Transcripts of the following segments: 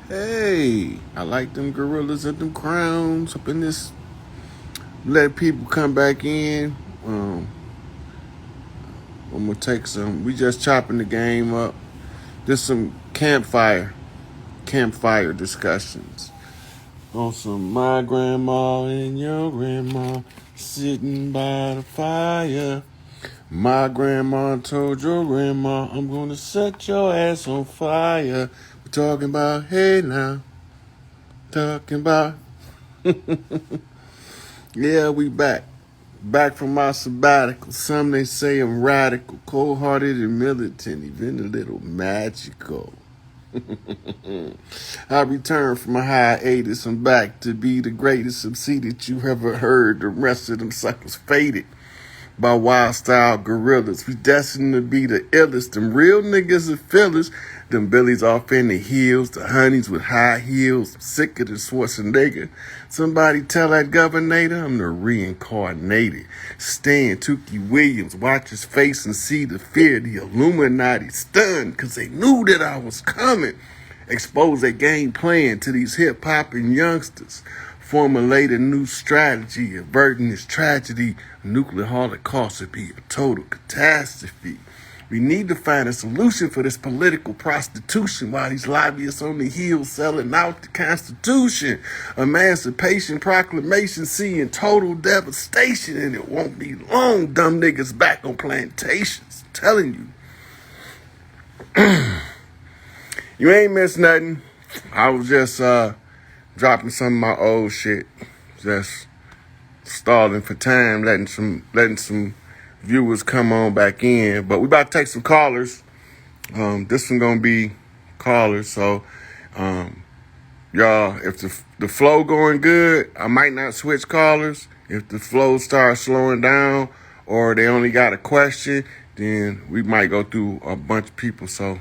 Hey, I like them gorillas and them crowns up in this. Let people come back in. Um, I'm gonna take some. We just chopping the game up. There's some campfire discussions on some my grandma and your grandma sitting by the fire. My grandma told your grandma, I'm gonna set your ass on fire. We're talking about, hey now, talking about, yeah, we back. Back from my sabbatical. Some they say I'm radical, cold-hearted and militant, even a little magical. I returned from a hiatus. I'm back to be the greatest MC that you ever heard. The rest of them suckers faded by wild style gorillas. We destined to be the illest. Them real niggas and fillers. Them billies off in the heels. The honeys with high heels. I'm sicker than Schwarzenegger. Somebody tell that governor I'm the reincarnated. Stan Tukey Williams. Watch his face and see the fear. The Illuminati stunned because they knew that I was coming. Expose their game plan to these hip-hopping youngsters. Formulate a new strategy, averting this tragedy. A nuclear holocaust would be a total catastrophe. We need to find a solution for this political prostitution while these lobbyists on the hill selling out the Constitution. Emancipation Proclamation seeing total devastation, and it won't be long, dumb niggas back on plantations. I'm telling you. You ain't missed nothing. I was just dropping some of my old shit. Just stalling for time, letting some viewers come on back in. But we about to take some callers. This one gonna be callers. So y'all, if the flow going good, I might not switch callers. If the flow starts slowing down or they only got a question, then we might go through a bunch of people. So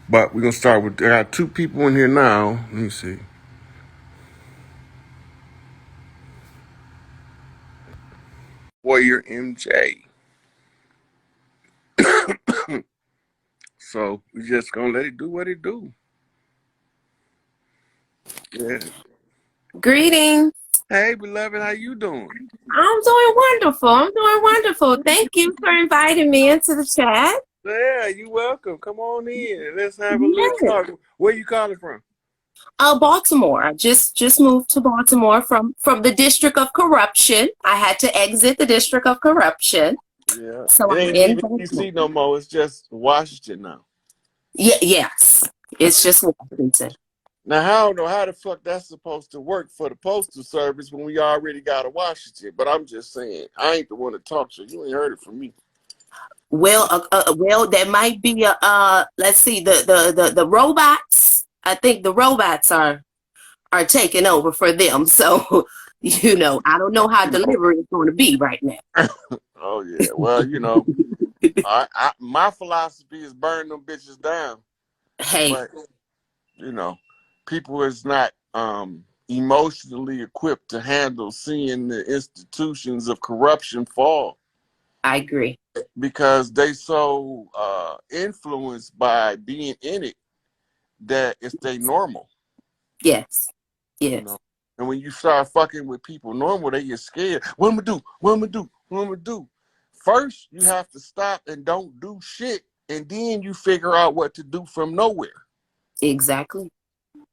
but we're gonna start with, I got two people in here now. Let me see. Warrior MJ. So we just gonna let it do what it do. Yeah. Greetings. Hey, beloved, how you doing? I'm doing wonderful. I'm doing wonderful. Thank you for inviting me into the chat. Yeah, you welcome. Come on in. Let's have a little Yes. talk. Where you calling from? Baltimore. I just moved to Baltimore from the District of Corruption. I had to exit the District of Corruption, Yeah. so It I'm ain't in even Baltimore. DC no more. It's just Washington now. Yeah, yes. It's just Washington. Now, I don't know how the fuck that's supposed to work for the Postal Service when we already got a Washington. But I'm just saying, I ain't the one to talk to. You ain't heard it from me. Well, there might be a let's see, the robots. I think the robots are taking over for them. So, I don't know how delivery is going to be right now. Oh, yeah. Well, my philosophy is burn them bitches down. Hey, But, you know, people is not emotionally equipped to handle seeing the institutions of corruption fall I agree. because they so influenced by being in it that it's they normal, Yes. you Yes. know. And when you start fucking with people normal, they get scared. What am I do? What am I do? What am I do? First, you have to stop and don't do shit, and then you figure out what to do from nowhere. Exactly. You know.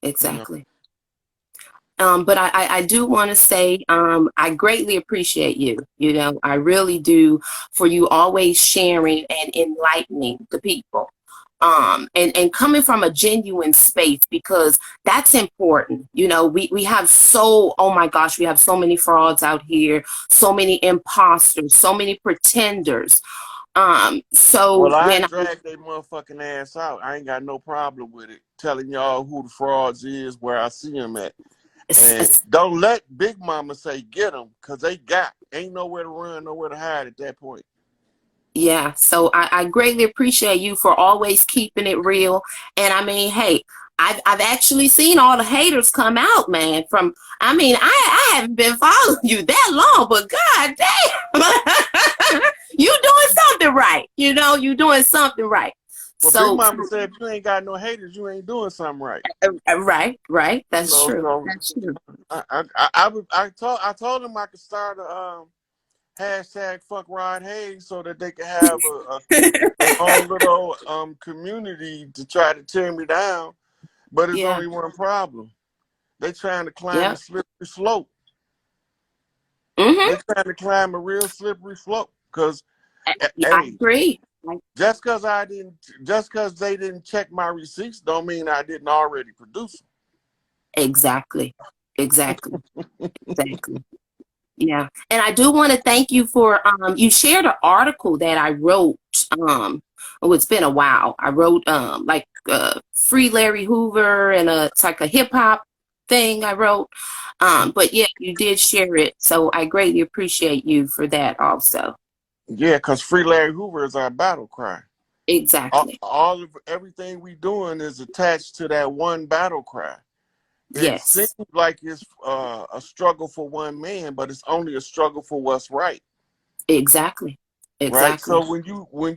Exactly. But I do want to say I greatly appreciate you. I really do, for you always sharing and enlightening the people. And coming from a genuine space, because that's important. We have oh my gosh, we have so many frauds out here, so many imposters, so many pretenders. Well, So I when drag their motherfucking ass out. I ain't got no problem with it. Telling y'all who the frauds is, where I see them at. And don't let Big Mama say get them, because they ain't nowhere to run, nowhere to hide at that point. Yeah, so I greatly appreciate you for always keeping it real. And I mean, hey, I've actually seen all the haters come out, man. I haven't been following you that long, but god damn, you doing something right. You doing something right. Well, Big So, Mama said, if you ain't got no haters, you ain't doing something right. right. You That's know, true. so That's true. I told him I could start a hashtag fuck Rod Hayes so that they could have their own little community to try to tear me down. But it's Yeah. only one problem. They trying to climb a Yep. slippery slope. Mm-hmm. They trying to climb a real slippery slope. Cause I hey, agree. just cause they didn't check my receipts don't mean I didn't already produce them. Exactly. Exactly. Exactly. Yeah. And I do want to thank you for you shared an article that I wrote. Oh, it's been a while. I wrote like Free Larry Hoover and it's like a hip hop thing I wrote. But yeah, you did share it. So I greatly appreciate you for that also. Yeah, cause Free Larry Hoover is our battle cry. Exactly. All of everything we doing is attached to that one battle cry. It seems Yes. like it's a struggle for one man, but it's only a struggle for what's right. Exactly. Right. Exactly. So when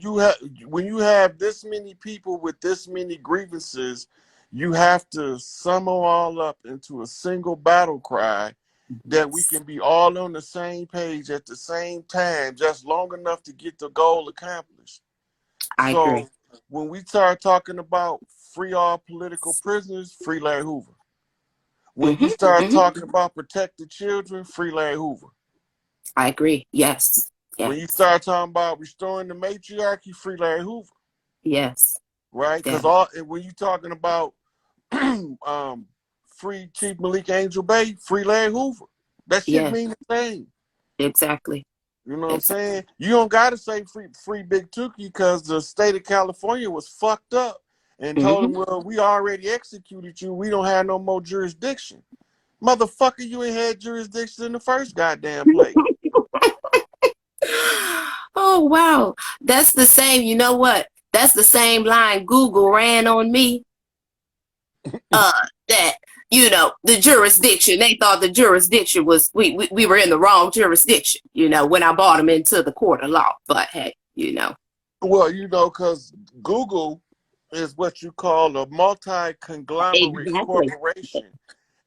you have this many people with this many grievances, you have to sum them all up into a single battle cry that we Yes. can be all on the same page at the same time, just long enough to get the goal accomplished. I agree. So when we start talking about free all political prisoners, free Larry Hoover. When you Hmm. start Hmm. talking about protect the children, free Larry Hoover. I agree. Yes. When you Yes. start talking about restoring the matriarchy, free Larry Hoover, Yes. right? Yeah. Because when you're talking about free Chief Malik Angel Bay, free Larry Hoover, that shit Yes. mean the same. Exactly. You know what I'm Exactly. saying? You don't gotta say free Big Tookie because the state of California was fucked up and told Hmm. them, well, we already executed you. We don't have no more jurisdiction. Motherfucker, you ain't had jurisdiction in the first goddamn place. Oh wow. That's the same, you know what? That's the same line Google ran on me. That, the jurisdiction, they thought the jurisdiction was we were in the wrong jurisdiction, when I brought them into the court of law. But hey. Well, because Google is what you call a multi-conglomerate Exactly. corporation,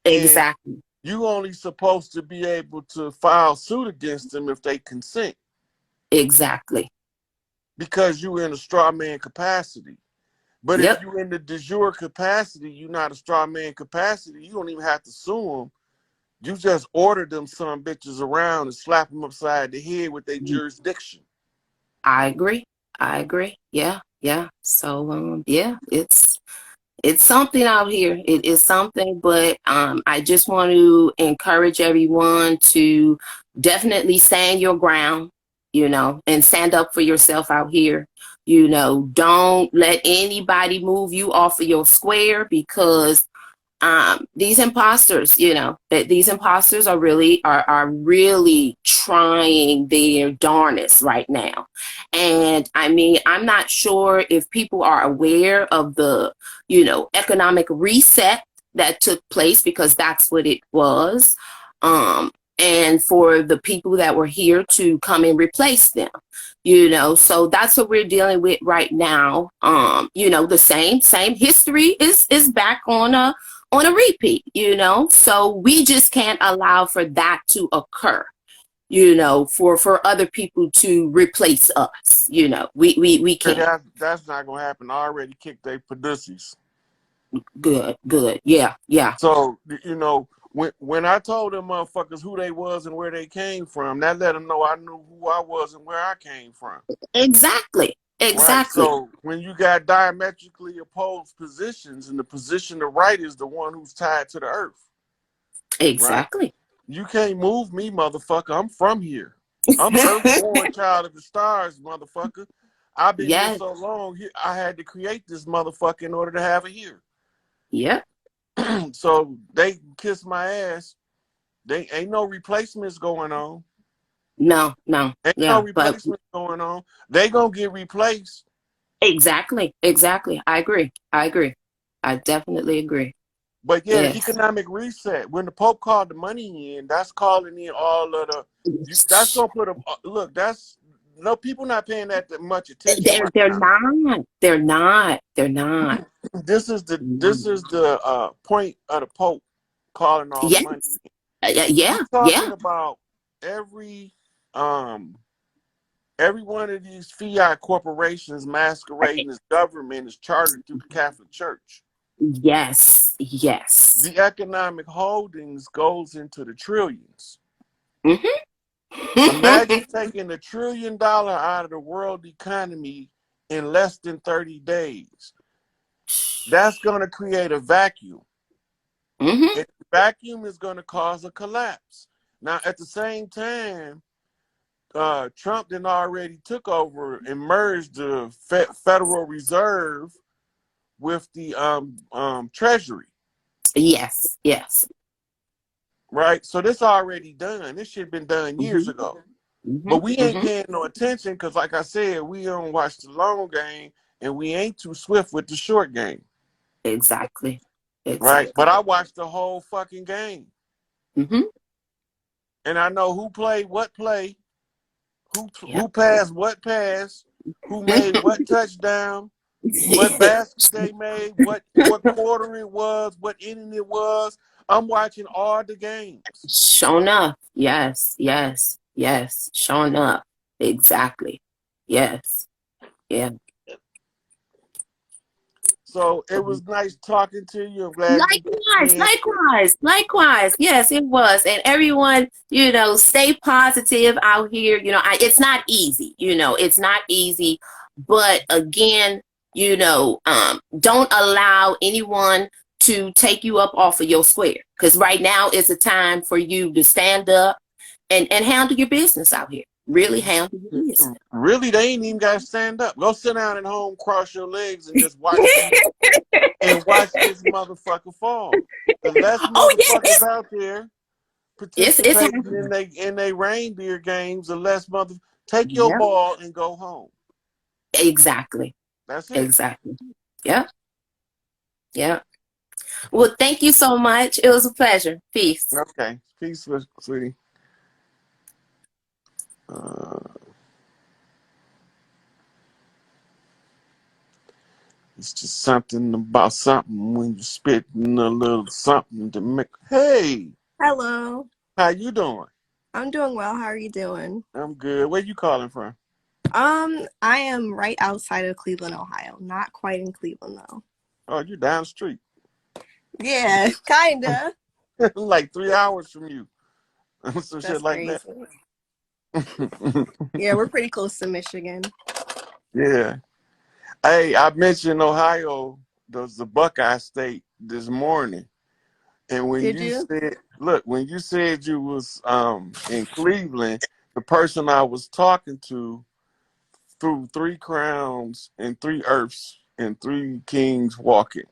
and Exactly. you only supposed to be able to file suit against them if they consent, Exactly. because you in a straw man capacity. But if Yep. you in the de jure capacity, you're not a straw man capacity. You don't even have to sue them. You just order them some bitches around and slap them upside the head with their jurisdiction. I agree. I agree. Yeah. Yeah. So yeah, it's something out here. It is something, but I just want to encourage everyone to definitely stand your ground, and stand up for yourself out here. Don't let anybody move you off of your square, because these imposters, that these imposters are really trying their darnest right now. And I mean, I'm not sure if people are aware of the, economic reset that took place, because that's what it was. And for the people that were here to come and replace them, so that's what we're dealing with right now. The same history is back on a repeat, so we just can't allow for that to occur, for other people to replace us. We And can't. that's not gonna happen. I already kicked their produces. Good. Yeah, yeah. So when I told them motherfuckers who they was and where they came from, that let them know I knew who I was and where I came from. Exactly. Right. Exactly. So when you got diametrically opposed positions, and the position to right is the one who's tied to the earth, right? Exactly. You can't move me, motherfucker. I'm from here. I'm earthborn child of the stars, motherfucker. I've been here Yes. so long, I had to create this motherfucker in order to have it here. Yep. So they kiss my ass. They ain't no replacements going on. No, no. Ain't no Yeah, but replacements going on. They gonna get replaced. exactly. Exactly. I agree. I agree. I definitely agree. But yeah, the Yes. economic reset. When the Pope called the money in, that's calling in all of the. That's gonna put a look. That's no, people not paying that much attention They're right they're now. not. They're not. They're not. This is the point of the Pope calling all the Yes. money. Yeah. He's Yeah. talking about every um every one of these fiat corporations masquerading as government is chartered through the Catholic Church. Yes. Yes. The economic holdings goes into the trillions. Hmm. Imagine taking $1 trillion out of the world economy in less than 30 days. That's going to create a vacuum. Hmm. And the vacuum is going to cause a collapse. Now, at the same time, Trump then already took over and merged the Federal Reserve with the Treasury, Yes. Yes. right? So this already done. This shit been done years Hmm. ago. Hmm. But we ain't Hmm. paying no attention because, like I said, we don't watch the long game and we ain't too swift with the short game, Exactly. right? But Exactly. I watched the whole fucking game Hmm. and I know who played what play, Yep. who passed what pass, who made what touchdown, what basket they made, what quarter it was, what inning it was. I'm watching all the games. Shown up. Yes. Yes. Yes. Shown up. Exactly. Yes. Yeah. So it was nice talking to you. I'm glad you came Likewise, in. likewise, likewise. Yes, it was. And everyone, stay positive out here. It's not easy. It's not easy. But again, don't allow anyone to take you up off of your square. Because right now is a time for you to stand up and handle your business out here. Really handle your business. Really, they ain't even got to stand up. Go sit down at home, cross your legs, and just watch these and watch this motherfucker fall. The less Oh yes, motherfuckers out there it's participating in happening. they reindeer games, the less mother take your Yep, ball and go home. exactly, That's it. exactly. Yep, yep. Well, thank you so much. It was a pleasure. Peace. Okay. Peace, sweetie. Uh, it's just something about something when you spitting a little something to make. Hey, Hello. how you doing? I'm doing well. How are you doing? I'm good. Where you calling from? I am right outside of Cleveland, Ohio. Not quite in Cleveland though. Oh, you down the street. Yeah, kinda. Like 3 hours from you. Some shit That's like that. crazy. Yeah, we're pretty close to Michigan. Yeah. Hey, I mentioned Ohio, the Buckeye State this morning. And when Did you you? said, look, when you said you was in Cleveland, the person I was talking to threw 3 crowns and 3 earths and 3 kings walking.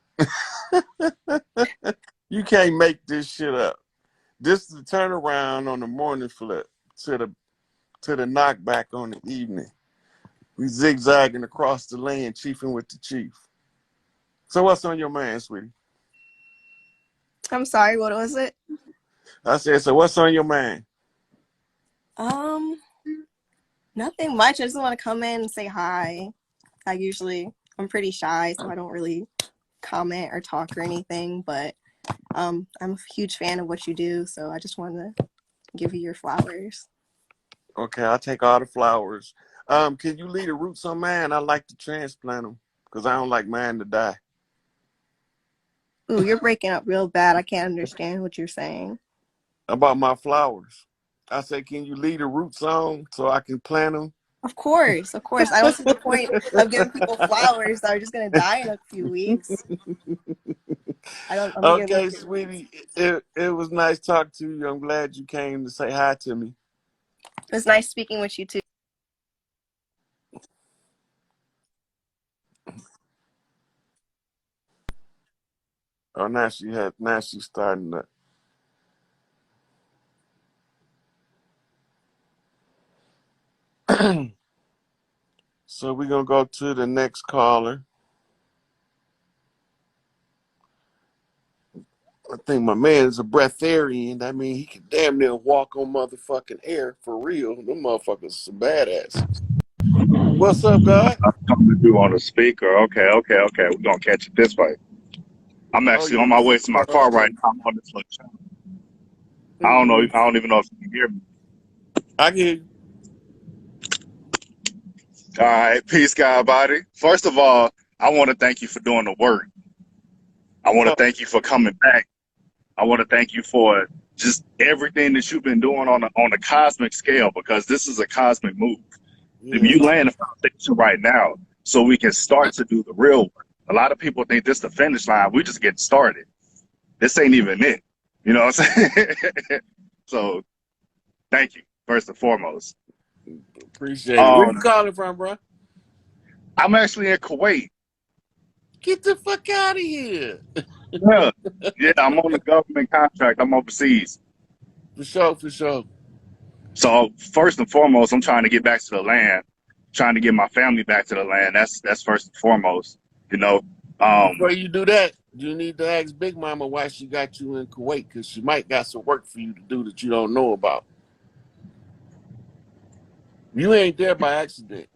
You can't make this shit up. This is the turnaround on the morning flip to the knockback on the evening. We zigzagging across the land, chiefing with the chief. So what's on your mind, sweetie? I'm sorry, what was it? I said, so what's on your mind? Um, Nothing much. I just want to come in and say hi. I'm pretty shy, so I don't really comment or talk or anything, but I'm a huge fan of what you do, so I just want to give you your flowers. Okay, I'll take all the flowers. Can you leave the roots on mine? I like to transplant them because I don't like mine to die. Ooh, you're breaking up real bad. I can't understand what you're saying. About my flowers. I say, can you leave the roots on so I can plant them? Of course, of course. I don't see the point of giving people flowers that are just gonna die in a few weeks. I'm gonna Okay, leave your roots. sweetie. It was nice talking to you. I'm glad you came to say hi to me. It was nice speaking with you too. Oh, now she's starting to. So we're gonna go to the next caller. I think my man is a breatharian. I mean, he can damn near walk on motherfucking air for real. Them motherfuckers are some badasses. What's up, God? Something to do on the speaker. Okay. We're gonna catch it this way. I'm Oh actually yeah. on my way to my car right now. I'm on this little channel. I don't know. Mm-hmm. I don't even know if you can hear me. I get you. All right, peace, God body. First of all, I want to thank you for doing the work. I want to No, thank you for coming back. I want to thank you for just everything that you've been doing on a cosmic scale, because this is a cosmic move. yeah. You laying the foundation right now so we can start to do the real work. A lot of people think this is the finish line. We just getting started. This ain't even it. You know what I'm saying? So thank you, first and foremost. Appreciate it. Where you Um, calling from, bro? I'm actually in Kuwait. Get the fuck out of here. Yeah, yeah, I'm on a government contract. I'm overseas. For sure, for sure. So first and foremost, I'm trying to get back to the land, trying to get my family back to the land. That's first and foremost. You know, Before you do that, you need to ask Big Mama why she got you in Kuwait, because she might got some work for you to do that you don't know about. You ain't there by accident.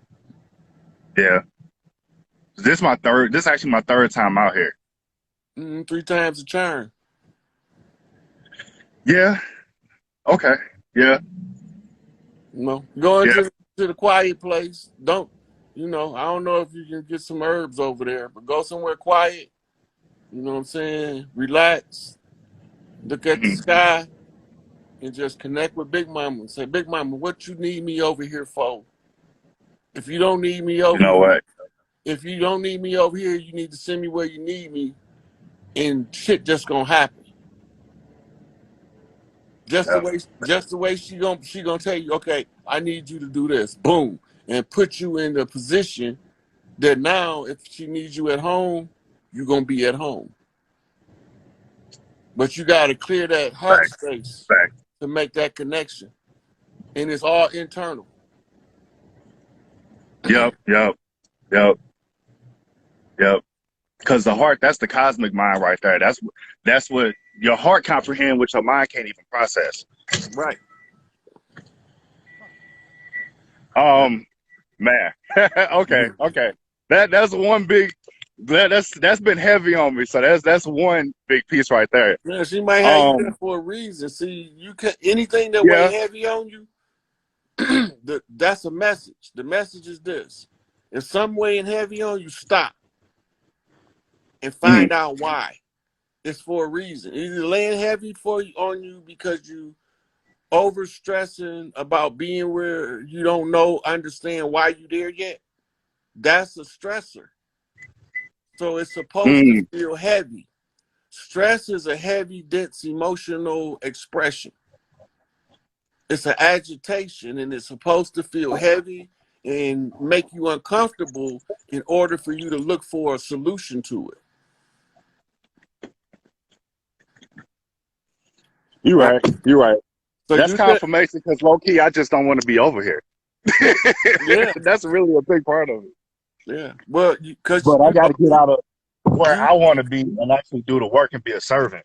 yeah. This is actually my third time out here. 3 times a charm. Yeah. Okay. Yeah. You know, go Yeah. into the quiet place. Don't, I don't know if you can get some herbs over there, but go somewhere quiet. You know what I'm saying? Relax. Look at the Mhm. sky and just connect with Big Mama. Say, Big Mama, what you need me over here for? If you don't need me You over know here, what? if you don't need me over here, you need to send me where you need me, and shit just gonna happen. Yeah. Just the way she gonna tell you, okay, I need you to do this, boom, and put you in the position that now, if she needs you at home, you're gonna be at home. But you gotta clear that heart Facts. space Facts. to make that connection, and it's all internal. Yep. Yep. Yep. Yep. Because the heart, that's the cosmic mind right there. That's what your heart comprehend, which your mind can't even process. Right. Man. Okay. Okay. That's one big. That's been heavy on me. So that's one big piece right there. Yeah, she might have you there Um. for a reason. See, you can anything that weigh Yeah. heavy on you, that's a message. The message is this: if some weighing heavy on you, stop and Mm, find out why. It's for a reason. Either laying heavy for you on you because you over stressing about being where you don't understand why you there yet. That's a stressor. So it's supposed to mm. feel heavy. Stress is a heavy, dense emotional expression. It's an agitation, and it's supposed to feel heavy and make you uncomfortable in order for you to look for a solution to it. You're Right? right. You're right. So That's you could, confirmation because low key, I just don't want to be over here. yeah, That's really a big part of it. yeah. Well, because But I got to get out of where you I want to be and actually do the work and be a servant.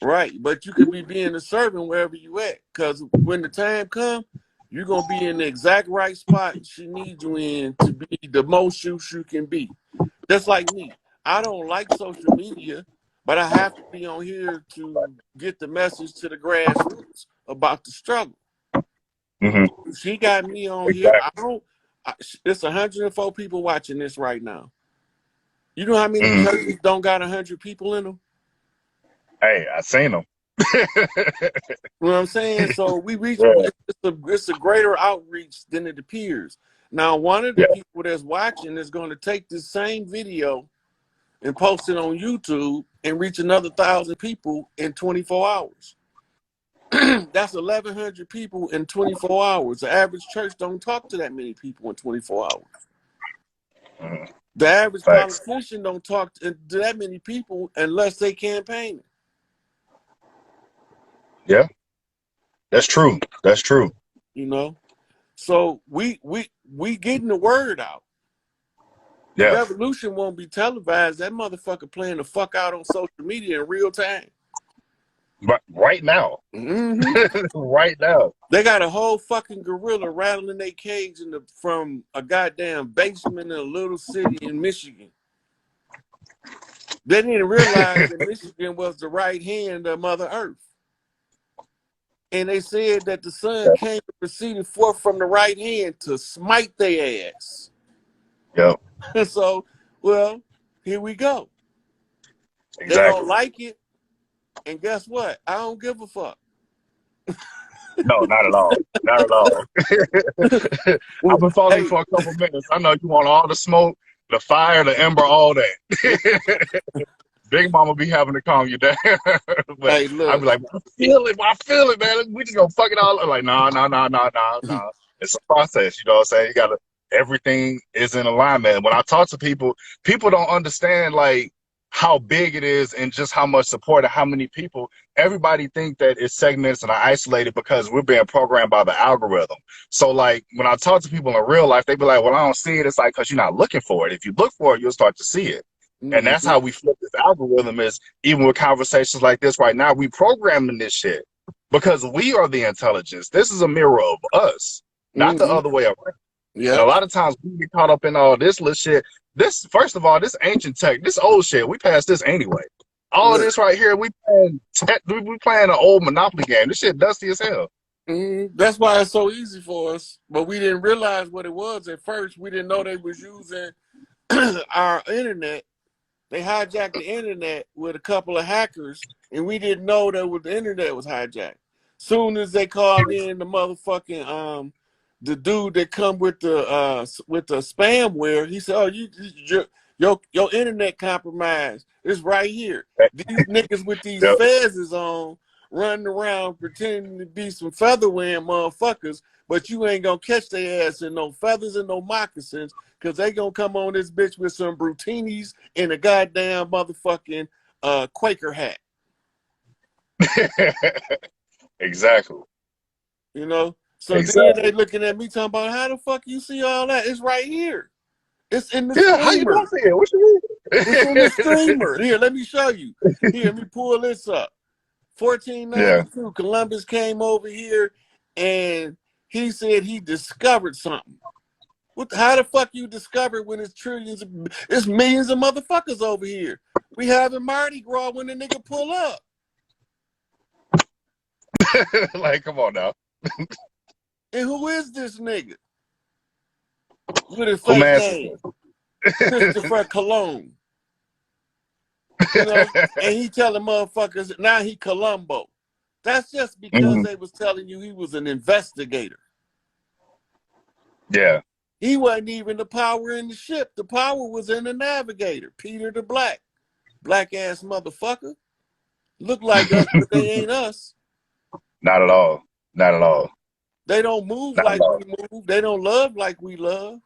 right, but you could be being a servant wherever you at. Because when the time comes, you're gonna be in the exact right spot she needs you in to be the most you can be. Just like me. I don't like social media, but I have to be on here to get the message to the grassroots about the struggle. Hmm. She got me on here. I Exactly. don't. It's 104 people watching this right now. You know how many Hmm. churches don't got 100 people in them? Hey, I seen them. You know what I'm saying? So we reach. Yeah. It's a greater outreach than it appears. Now, one of the Yeah. people that's watching is going to take this same video and post it on YouTube and reach another 1,000 people in 24 hours. That's 1,100 people in 24 hours. The average church don't talk to that many people in 24 hours. Mhm. The average Facts. politician don't talk to that many people unless they campaign. Yeah. That's true. That's true. You know, so we getting the word out. The Yeah. revolution won't be televised. That motherfucker playing the fuck out on social media in real time. Right now. Right now. They got a whole fucking gorilla rattling their cage from a goddamn basement in a little city in Michigan. They didn't realize that Michigan was the right hand of Mother Earth. And they said that the sun came and proceeded forth from the right hand to smite their ass. Yep. So, well, here we go. Exactly. They don't like it. And guess what? I don't give a fuck. No, not at all. Not at all. I've been following you for a couple minutes. I know you want all the smoke, the fire, the ember, all that. Big Mama be having to calm you down. But Hey, look. I be like, I feel it, man. We just gonna fuck it all up. Like, no. It's a process, you know what I'm saying? You gotta, everything is in alignment. When I talk to people, people don't understand like how big it is and just how much support and how many people. Everybody think that it's segments and are isolated because we're being programmed by the algorithm. So like when I talk to people in real life, they be like, well, I don't see it. It's like, because you're not looking for it. If you look for it, you'll start to see it. And that's how we flip this algorithm is even with conversations like this right now, we programming this shit because we are the intelligence. This is a mirror of us, not the other way around. Yeah. And a lot of times we get caught up in all this little shit. This, first of all, this ancient tech, this old shit, we passed this anyway. All of this right here, we playing an old Monopoly game. This shit dusty as hell. That's why it's so easy for us. But we didn't realize what it was at first. We didn't know they was using our internet. They hijacked the internet with a couple of hackers, and we didn't know that the internet was hijacked. Soon as they called in the motherfucking the dude that come with the spamware, he said, "Oh, your internet compromised. It's right here. These niggas with these fezzes on, running around pretending to be some feather wearing motherfuckers, but you ain't gonna catch their ass in no feathers and no moccasins, because they gonna come on this bitch with some brutinis and a goddamn motherfucking Quaker hat." Exactly. You know? So then they looking at me talking about, how the fuck you see all that? It's right here. It's in the streamer. How you gonna see it? What you mean? It's in the streamer. Here, let me show you. Here, let me pull this up. 1492, Columbus came over here and he said he discovered something. How the fuck you discover when it's trillions, it's millions of motherfuckers over here? We having Mardi Gras when the nigga pull up. Like, come on now. And who is this nigga? With his fake name. Christopher Cologne. You know, and he telling motherfuckers, now he Columbo. That's just because they was telling you he was an investigator. Yeah. He wasn't even the power in the ship. The power was in the navigator, Peter the Black. Black ass motherfucker. Look like us, but they ain't us. Not at all. Not at all. They don't move like we move. They don't love like we love.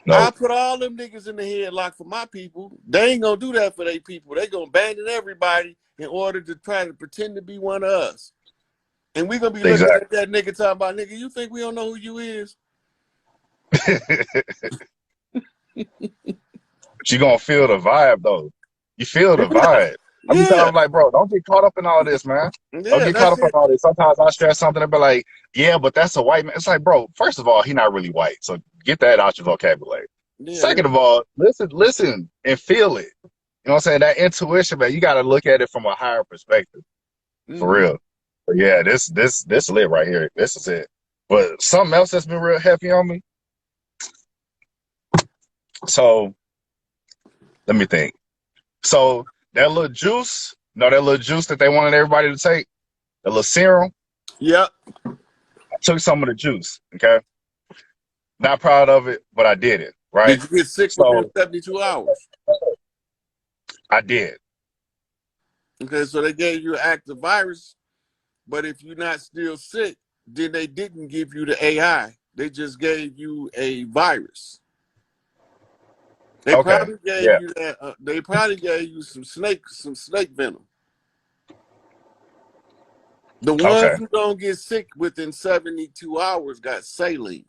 No. I put all them niggas in the headlock for my people. They ain't gonna do that for their people. They gonna abandon everybody in order to try to pretend to be one of us. And we gonna be looking at that nigga talking about, nigga, you think we don't know who you is? But you gonna feel the vibe though. You feel the vibe. I'm like, bro, don't get caught up in all this, man. Don't get caught up in all this. Sometimes I stress something and be like, yeah, but that's a white man. It's like, bro, first of all, he not really white. So get that out your vocabulary. Yeah. Second of all, listen and feel it. You know what I'm saying? That intuition, man, you got to look at it from a higher perspective. For real. But yeah, this lit right here. This is it. But something else that's been real heavy on me. So let me think. So that little juice, that little juice that they wanted everybody to take, the little serum. Yep. I took some of the juice, okay? Not proud of it, but I did it, right? Did you get sick within 72 hours? I did. Okay, so they gave you an active virus, but if you're not still sick, then they didn't give you the AI. They just gave you a virus. They probably gave you that. They probably gave you some snake venom. The ones who don't get sick within 72 hours got saline.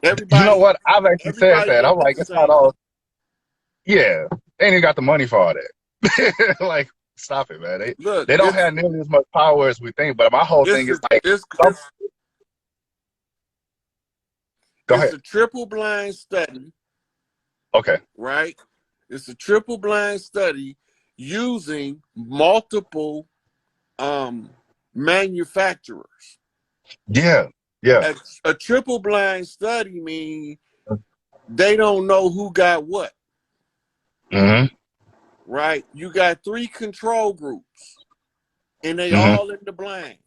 Everybody, you know what? I've actually said that. I'm like, it's not all. Yeah, they ain't got the money for all that. Like, Stop it, man. Look, They don't have nearly as much power as we think. But my whole thing is like, go it's ahead. a triple blind study, Okay. right? It's a triple blind study using multiple manufacturers. Yeah. Yeah. A triple blind study means they don't know who got what. Mm-hmm. Right? You got 3 control groups, and they Mm-hmm. all in the blind.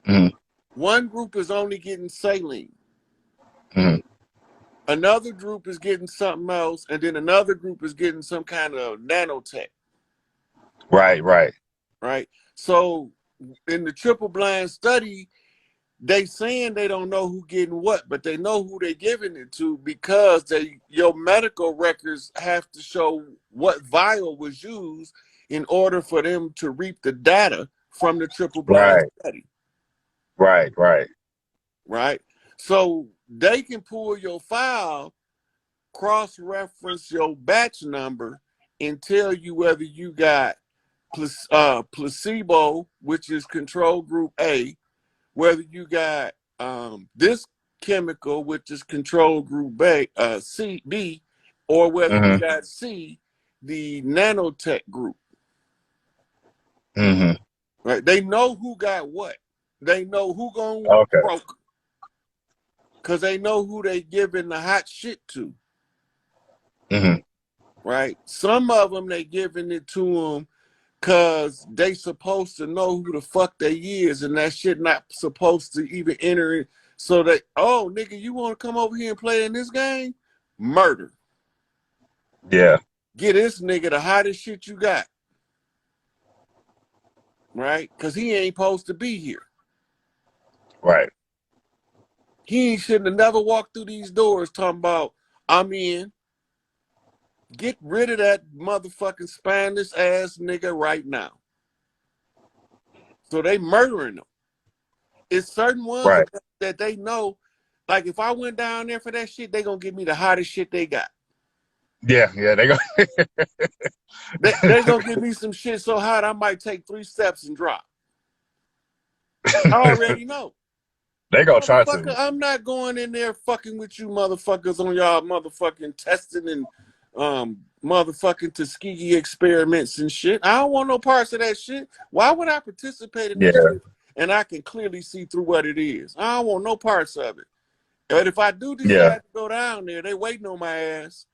Mm-hmm. One group is only getting saline. Mm-hmm. Another group is getting something else, and then another group is getting some kind of nanotech. Right. Right. Right? So in the triple blind study, they saying they don't know who getting what, but they know who they giving it to because your medical records have to show what vial was used in order for them to reap the data from the triple blind study. Right. Right. Right? So they can pull your file, cross-reference your batch number, and tell you whether you got placebo, which is control group A, whether you got this chemical, which is control group B, or whether you Mm-hmm. got C, the nanotech group. Mm-hmm. Right? They know who got what. They know who gonna broke, because they know who they giving the hot shit to. Mm-hmm. Right? Some of them they giving it to them because they supposed to know who the fuck they is, and that shit not supposed to even enter it. So that, oh, nigga, you want to come over here and play in this game? Murder. Yeah. Get this nigga the hottest shit you got. Right? Because he ain't supposed to be here. Right. He shouldn't have never walked through these doors talking about, I'm in. Get rid of that motherfucking Spanish ass nigga right now. So they murdering them. It's certain ones that they know, like if I went down there for that shit, they gonna give me the hottest shit they got. Yeah, they go. they gonna give me some shit so hot I might take 3 steps and drop. I already know. They gonna try to. I'm not going in there fucking with you motherfuckers on y'all motherfucking testing and motherfucking Tuskegee experiments and shit. I don't want no parts of that shit. Why would I participate in that shit and I can clearly see through what it is? I don't want no parts of it. But if I do decide to go down there, they waiting on my ass.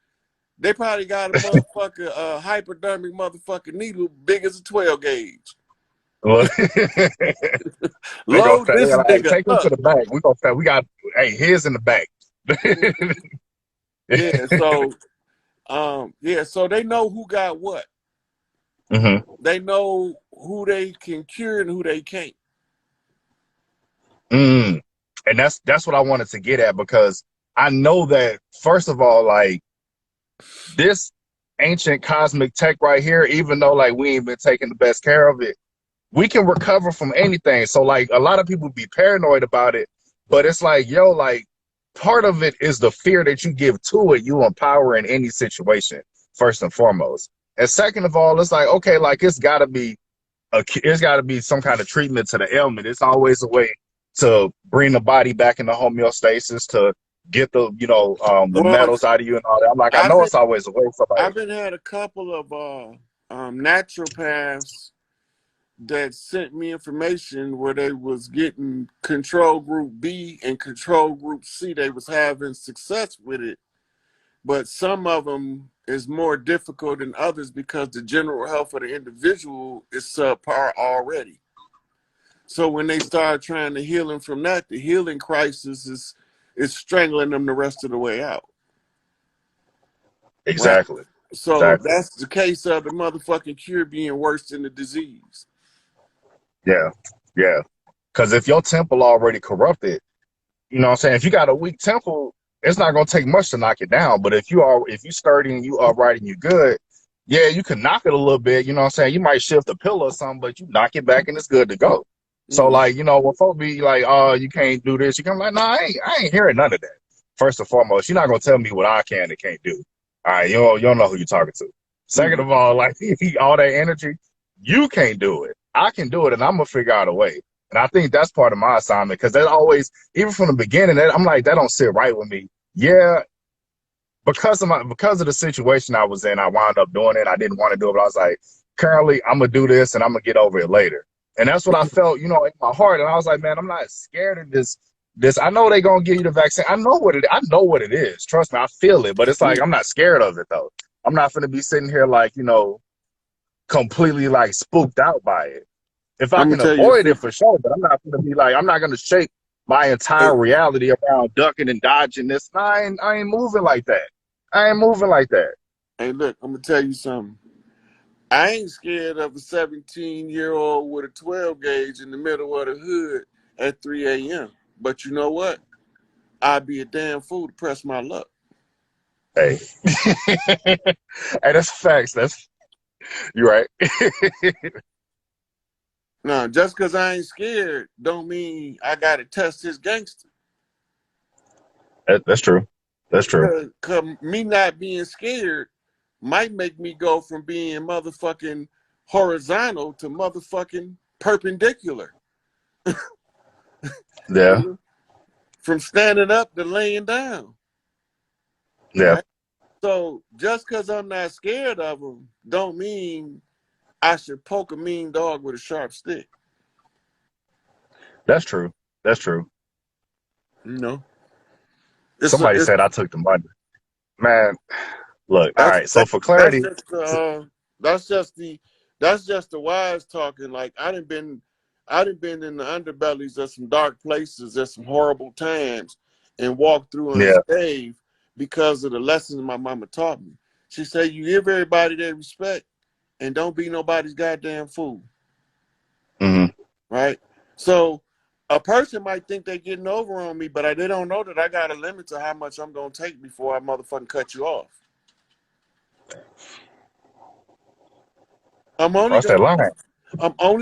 They probably got a motherfucker, hypodermic motherfucking needle big as a 12 gauge. Load this nigga take him up. to the back. We got his in the back. So they know who got what. Mm-hmm. They know who they can cure and who they can't. And that's what I wanted to get at, because I know that, first of all, like, this ancient cosmic tech right here, even though like we ain't been taking the best care of it, we can recover from anything. So like a lot of people be paranoid about it, but it's like, yo, like part of it is the fear that you give to it. You empower in any situation, first and foremost. And second of all, it's like, okay, like it's gotta be some kind of treatment to the ailment. It's always a way to bring the body back into homeostasis, to get the the metals out of you and all that. I'm like, I know it's always a way for like. I've been had a couple of naturopaths that sent me information where they was getting control group B and control group C. They was having success with it, but some of them is more difficult than others because the general health of the individual is subpar already. So when they start trying to heal them from that, the healing crisis is strangling them the rest of the way out. Exactly. Right? So that's the case of the motherfucking cure being worse than the disease. Yeah. Because if your temple already corrupted, you know what I'm saying? If you got a weak temple, it's not gonna take much to knock it down. But if you sturdy and you upright and you good, yeah, you can knock it a little bit. You know what I'm saying? You might shift a pillow or something, but you knock it back and it's good to go. So like, when folks be like, oh, you can't do this, you can be like, nah, I ain't hearing none of that. First and foremost, you're not gonna tell me what I can and can't do. All right, you don't know who you're talking to. Second of all, like all that energy, You can't do it. I can do it, and I'm gonna figure out a way. And I think that's part of my assignment because that always, even from the beginning, I'm like, that don't sit right with me. Yeah, because of the situation I was in, I wound up doing it. I didn't want to do it, but I was like, currently, I'm gonna do this, and I'm gonna get over it later. And that's what I felt, in my heart. And I was like, man, I'm not scared of this. I know they're gonna give you the vaccine. I know what it is. Trust me, I feel it. But it's like I'm not scared of it though. I'm not gonna be sitting here like, completely like spooked out by it. If I I'm gonna can tell you, avoid it for sure, but I'm not gonna be like, I'm not gonna shape my hey, entire reality around ducking and dodging this. I ain't moving like that. I ain't moving like that. hey, look, I'm gonna tell you something. I ain't scared of a 17-year-old with a 12 gauge in the middle of the hood at 3 a.m. But you know what? I'd be a damn fool to press my luck. Hey, hey, that's facts. You're right. Now, just because I ain't scared don't mean I got to test this gangster. That's true. That's true. Cause me not being scared might make me go from being motherfucking horizontal to motherfucking perpendicular. Yeah. From standing up to laying down. Yeah. Right? So just because I'm not scared of them don't mean I should poke a mean dog with a sharp stick. That's true. That's true. Somebody It's said I took the money. Man, look, all that's right. So for clarity, that's just the wise talking. Like I done been in the underbellies of some dark places at some horrible times and walked through yeah. unscathed because of the lessons my mama taught me. She said you give everybody their respect and don't be nobody's goddamn fool. Mm-hmm. Right? So a person might think they're getting over on me, but they don't know that I got a limit to how much I'm gonna take before I motherfucking cut you off. I'm only Cross that line.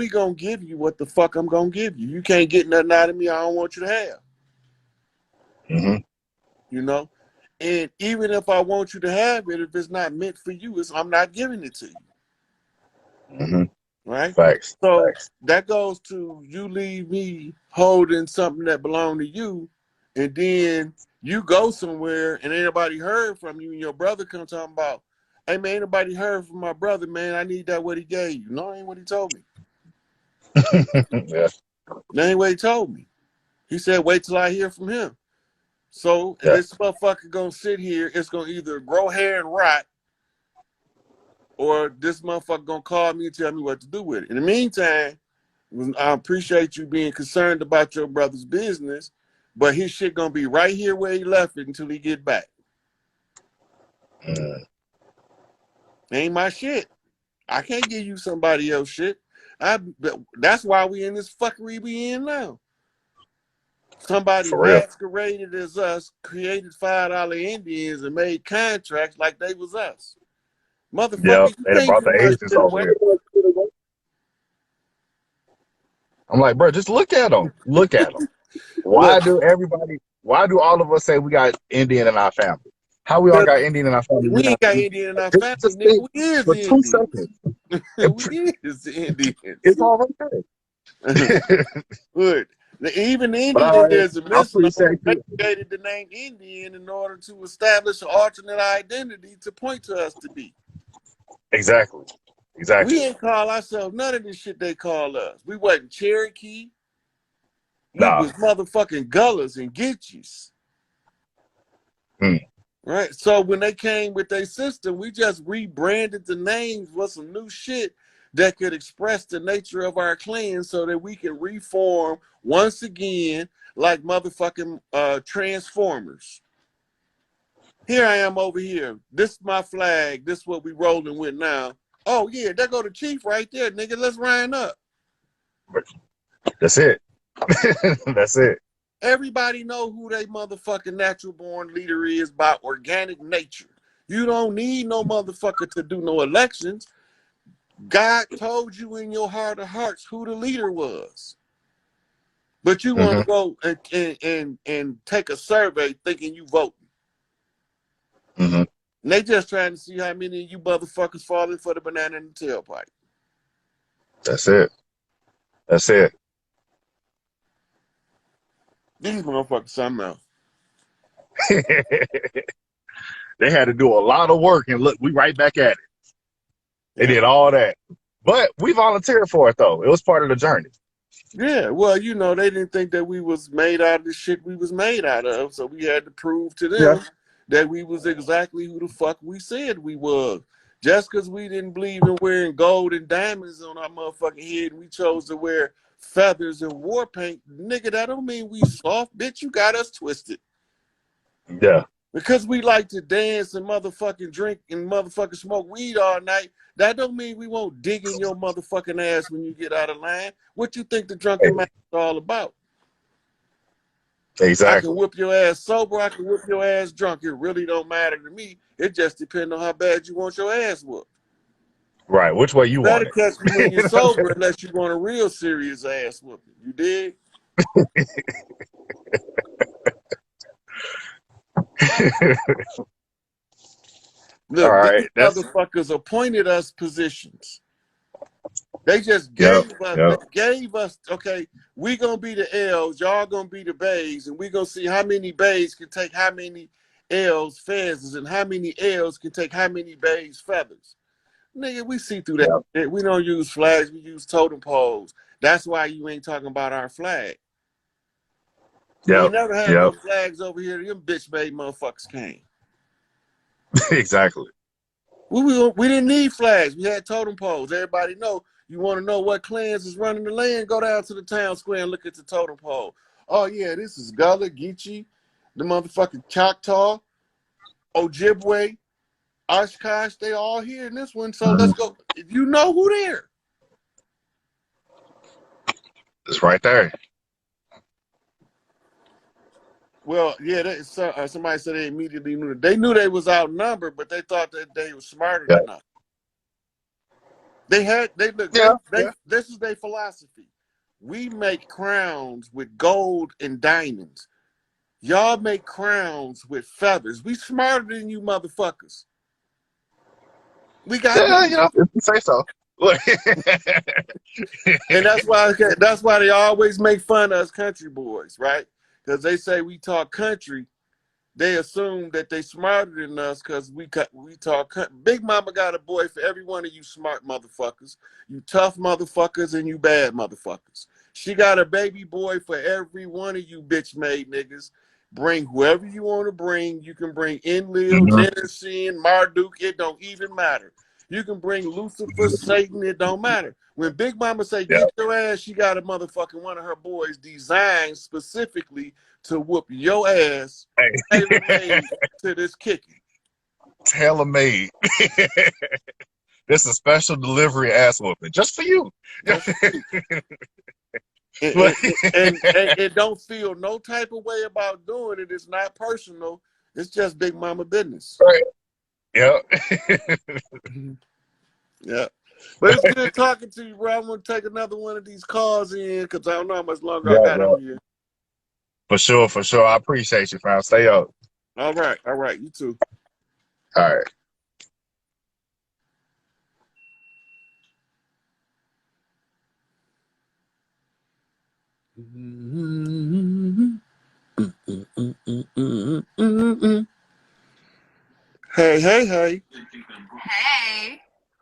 gonna give you what the fuck I'm gonna give you. You can't get nothing out of me I don't want you to have. Mm-hmm. And even if I want you to have it, if it's not meant for you, I'm not giving it to you. Mm-hmm. Right? Facts. So Facts. that goes to you leave me holding something that belonged to you, and then you go somewhere and ain't nobody heard from you, and your brother comes talking about, hey man, ain't nobody heard from my brother, man. I need that what he gave you. No, ain't what he told me. Yeah. That ain't what he told me. He said, wait till I hear from him. So Yeah. this motherfucker gonna sit here, it's gonna either grow hair and rot, or this motherfucker gonna call me and tell me what to do with it. In the meantime, I appreciate you being concerned about your brother's business, but his shit gonna be right here where he left it until he get back. Mm. Ain't my shit. I can't give you somebody else shit. That's why we in this fuckery we in now. Somebody For real. masqueraded as us, created $5 Indians and made contracts like they was us. Yeah. Motherfuckers, you They done can't brought give the my Asians shit over away. here. I'm like, bro, just look at them. Look at them. Look, Why do all of us say we got Indian in our family? How we all got Indian in our family? we ain't got Indian in our family, Just nigga. think We is for the 2 seconds. Indians. We is the Indians. It's all right there. Good. Even But all Indian, right, there's a I misnomer. appreciate They you. created the name Indian in order to establish an alternate identity to point to us to be. Exactly. We Exactly. ain't call ourselves none of this shit they call us. We wasn't Cherokee. We Nah. was motherfucking Gullahs and Gitchis. Hmm. Right? So when they came with their system, we just rebranded the names with some new shit that could express the nature of our clan so that we can reform once again like motherfucking Transformers. Here I am over here. This is my flag. This is what we rolling with now. Oh yeah, there go the chief right there, nigga. Let's line up. That's it. That's it. Everybody know who they motherfucking natural born leader is by organic nature. You don't need no motherfucker to do no elections. God told you in your heart of hearts who the leader was. But you want to Mm-hmm. go and take a survey thinking you voting. Mm-hmm. And they just trying to see how many of you motherfuckers falling for the banana in the tailpipe. That's it. That's it. These motherfuckers something else. They had to do a lot of work, and look, we right back at it. They Yeah. did all that, but we volunteered for it though. It was part of the journey. Yeah, well, you know, they didn't think that we was made out of the shit we was made out of, so we had to prove to Yeah. them that we was exactly who the fuck we said we was. Just because we didn't believe in wearing gold and diamonds on our motherfucking head, and we chose to wear feathers and war paint, nigga, that don't mean we soft, bitch. You got us twisted. Yeah. Because we like to dance and motherfucking drink and motherfucking smoke weed all night, that don't mean we won't dig in your motherfucking ass when you get out of line. What you think the drunken man is all about? I Exactly. can whip your ass sober, I can whip your ass drunk. It really don't matter to me. It just depends on how bad you want your ass whooped. Right. Which way you Better want catch me when you're sober unless you want a real serious ass whooping. You dig? it? All Look, these right. That's motherfuckers appointed us positions. They just yep. gave us, okay, we gonna be the L's, y'all gonna be the bays, and we gonna see how many bays can take how many L's feathers and how many L's can take how many bays feathers. Nigga, we see through that. Yep. We don't use flags, we use totem poles. That's why you ain't talking about our flag. We Yep. ain't never had no Yep. flags over here. Them bitch made motherfuckers came. Exactly. We didn't need flags. We had totem poles. Everybody know. You want to know what clans is running the land? Go down to the town square and look at the totem pole. Oh yeah, this is Gullah, Geechee, the motherfucking Choctaw, Ojibwe, Oshkosh. They all here in this one. So let's go. You know who there? It's right there. Well, yeah. Somebody said they immediately knew. They knew they was outnumbered, but they thought that they were smarter Yep. than us. This is their philosophy. We make crowns with gold and diamonds. Y'all make crowns with feathers. We smarter than you motherfuckers. We got Yeah, this. if you say so. Look. And that's why they always make fun of us country boys, right? Because they say we talk country. They assume that they smarter than us because we talk. Big Mama got a boy for every one of you smart motherfuckers, you tough motherfuckers, and you bad motherfuckers. She got a baby boy for every one of you bitch made niggas. Bring whoever you want to bring. You can bring Enlil, Jennison, Marduk. It don't even matter. You can bring Lucifer, Satan. It don't matter. When Big Mama say Yep. get your ass, she got a motherfucking one of her boys designed specifically to whoop your ass, tailor made to this kicking. Tailor made. This is a special delivery ass whooping just for you. And it don't feel no type of way about doing it. It's not personal. It's just Big Mama business. Right. Yep. Yeah. But it's good talking to you, bro. I'm going to take another one of these calls in because I don't know how much longer I got on here. For sure, for sure. I appreciate you, fam. Stay up. All right. You too. All right. Hey. Hey.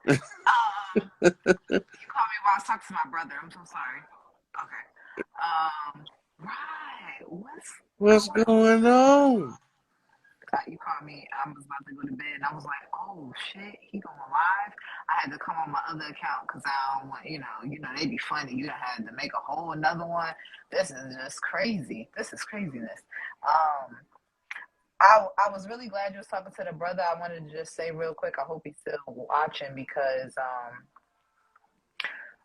You called me while I was talking to my brother. I'm so sorry. Okay. Right. What's going on? You called me. I was about to go to bed, and I was like, "Oh shit, he going live." I had to come on my other account because I don't want, they be funny. You had to make a whole another one. This is just crazy. This is craziness. I was really glad you was talking to the brother. I wanted to just say real quick. I hope he's still watching because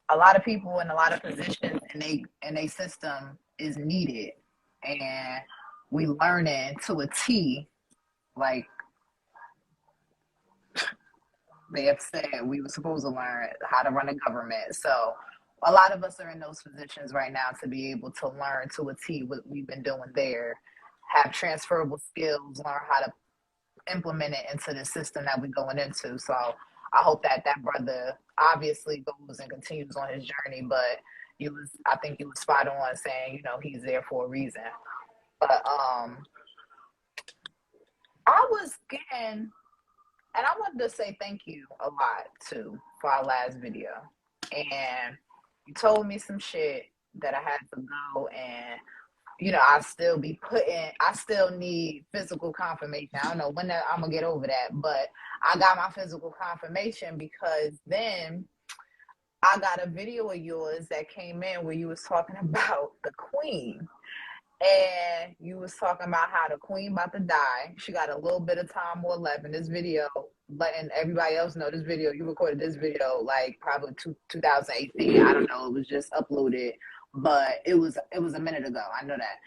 a lot of people in a lot of positions in a system is needed, and we learning to a T, like they have said we were supposed to learn how to run a government. So a lot of us are in those positions right now to be able to learn to a T what we've been doing there, have transferable skills, learn how to implement it into the system that we're going into. So I hope that that brother obviously goes and continues on his journey, but I think you was spot on saying, you know, he's there for a reason. But I was getting, and I wanted to say thank you a lot too for our last video. And you told me some shit that I had to go and, you know, I still need physical confirmation. I don't know when I'm gonna get over that, but I got my physical confirmation because then I got a video of yours that came in where you was talking about the queen. And you was talking about how the queen about to die. She got a little bit of time more left in this video, letting everybody else know this video. You recorded this video like probably 2018. I don't know. It was just uploaded, but it was a minute ago. I know that.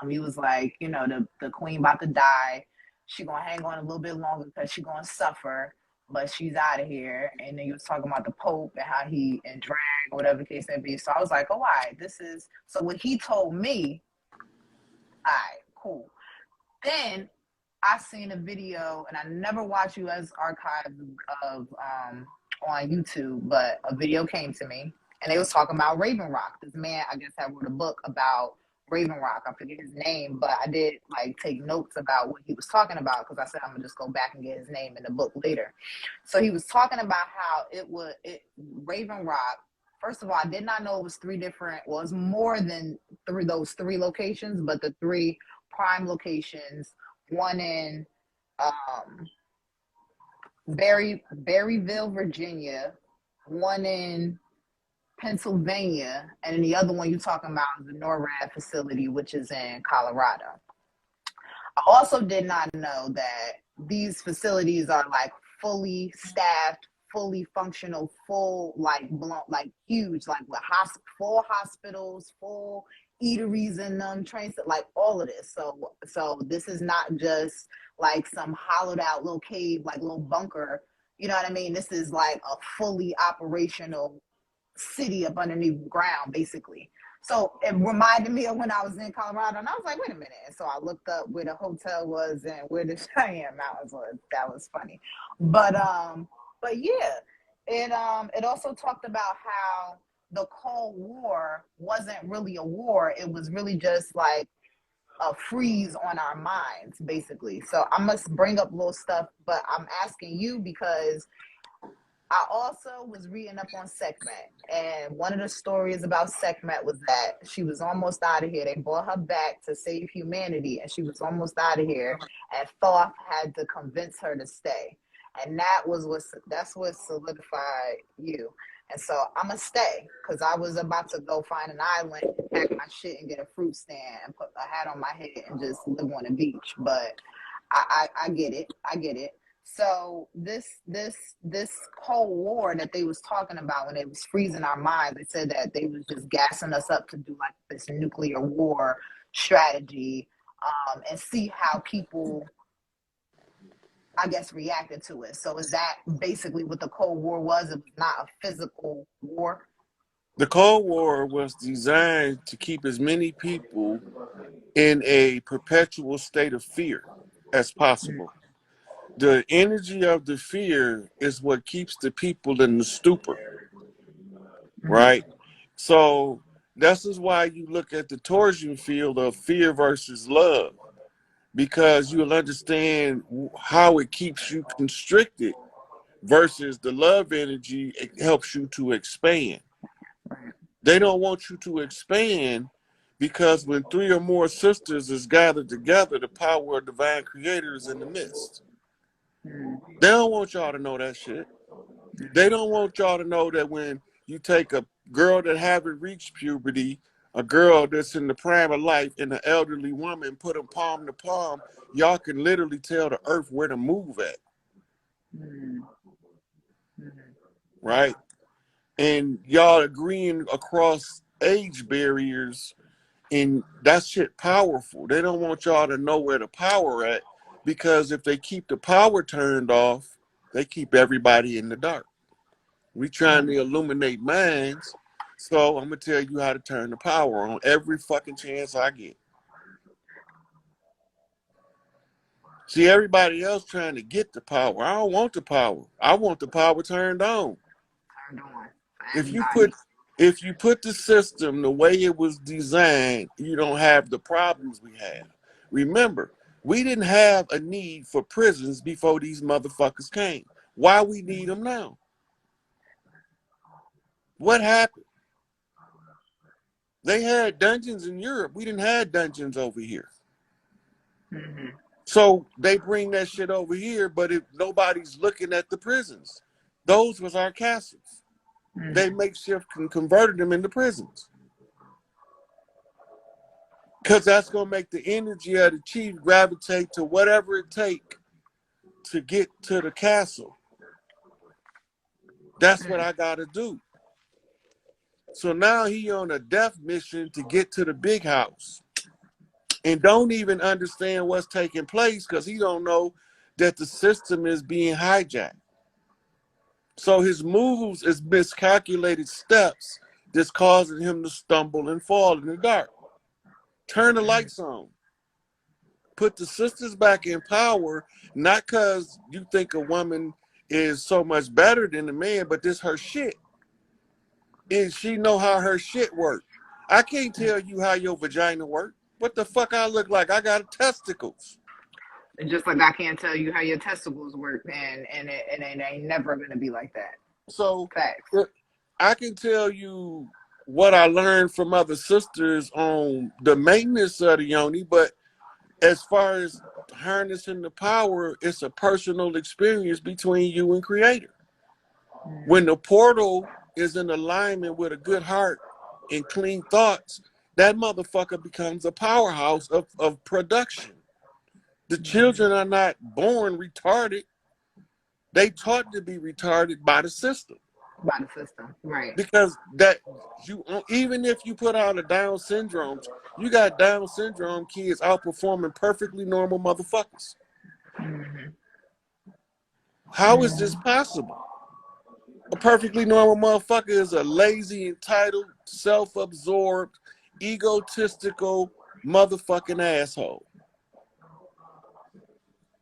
And you was like, you know, the queen about to die. She gonna hang on a little bit longer because she gonna suffer, but she's out of here. And then you was talking about the Pope and how he and drag or whatever the case may be. So I was like, oh, all right, this is so what he told me. All right, cool. Then I seen a video, and I never watched you as archives of on YouTube, but a video came to me, and they was talking about Raven Rock. This man, I guess, had wrote a book about Raven Rock. I forget his name, but I did like take notes about what he was talking about because I said I'm gonna just go back and get his name in the book later. So he was talking about how Raven Rock. First of all, I did not know it was it's more than those three locations, but the three prime locations, one in Berryville, Virginia, one in Pennsylvania, and then the other one you're talking about is the NORAD facility, which is in Colorado. I also did not know that these facilities are like fully staffed, fully functional, full, like blown, like huge, like with full hospitals, full eateries in them, trains, like all of this. So this is not just like some hollowed out little cave, like little bunker. You know what I mean? This is like a fully operational city up underneath the ground, basically. So it reminded me of when I was in Colorado, and I was like, wait a minute. And so I looked up where the hotel was and where the Cheyenne Mountains was. That was funny. But yeah, it also talked about how the Cold War wasn't really a war. It was really just like a freeze on our minds, basically. So I must bring up little stuff, but I'm asking you because I also was reading up on Sekhmet, and one of the stories about Sekhmet was that she was almost out of here. They brought her back to save humanity, and she was almost out of here, and Thoth had to convince her to stay. And that's what solidified you. And so I'm going to stay because I was about to go find an island, pack my shit, and get a fruit stand and put a hat on my head and just live on the beach. But I get it. I get it. So this Cold War that they was talking about when it was freezing our minds, they said that they was just gassing us up to do like this nuclear war strategy and see how people, I guess, reacted to it. So is that basically what the Cold War was? It was not a physical war? The Cold War was designed to keep as many people in a perpetual state of fear as possible. The energy of the fear is what keeps the people in the stupor, right? So this is why you look at the torsion field of fear versus love, because you'll understand how it keeps you constricted versus the love energy. It helps you to expand. They don't want you to expand because when three or more sisters is gathered together, the power of divine creator is in the midst. They don't want y'all to know that shit. They don't want y'all to know that when you take a girl that haven't reached puberty, a girl that's in the prime of life, and an elderly woman, put them palm to palm, y'all can literally tell the earth where to move at. Right? And y'all agreeing across age barriers, and that shit powerful. They don't want y'all to know where the power at, because if they keep the power turned off, they keep everybody in the dark. We trying to illuminate minds, so I'm gonna tell you how to turn the power on every fucking chance I get. See, everybody else trying to get the power. I don't want the power. I want the power turned on. Turned on for If you everybody. put if you put the system the way it was designed, you don't have the problems we have. Remember, we didn't have a need for prisons before these motherfuckers came. Why we need them now? What happened? They had dungeons in Europe. We didn't have dungeons over here. Mm-hmm. So they bring that shit over here, but if nobody's looking at the prisons, those was our castles. Mm-hmm. They makeshift and converted them into prisons. Because that's going to make the energy of the chief gravitate to whatever it take to get to the castle. That's what I got to do. So now he on a death mission to get to the big house. And don't even understand what's taking place because he don't know that the system is being hijacked. So his moves is miscalculated steps that's causing him to stumble and fall in the dark. Turn the lights on. Put the sisters back in power, not because you think a woman is so much better than a man, but this her shit. And she know how her shit work. I can't tell you how your vagina work. What the fuck I look like? I got testicles. Just like I can't tell you how your testicles work, and it ain't never gonna be like that. So Facts. I can tell you what I learned from other sisters on the maintenance of the yoni, but as far as harnessing the power, it's a personal experience between you and creator. When the portal is in alignment with a good heart and clean thoughts, that motherfucker becomes a powerhouse of production. The children are not born retarded. They taught to be retarded by the system. By the system, right? Because that you even if you put out a Down syndrome, you got Down syndrome kids outperforming perfectly normal motherfuckers. Mm-hmm. How is this possible? A perfectly normal motherfucker is a lazy, entitled, self-absorbed, egotistical motherfucking asshole.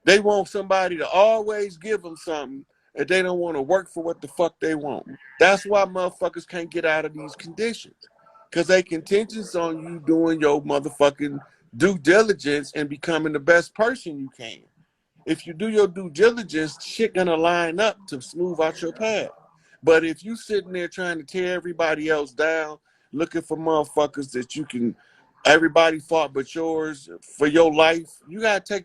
They want somebody to always give them something, and they don't want to work for what the fuck they want. That's why motherfuckers can't get out of these conditions. Because they contingent on you doing your motherfucking due diligence and becoming the best person you can. If you do your due diligence, shit gonna line up to smooth out your path. But if you sitting there trying to tear everybody else down, looking for motherfuckers that you can, everybody fought but yours for your life, you gotta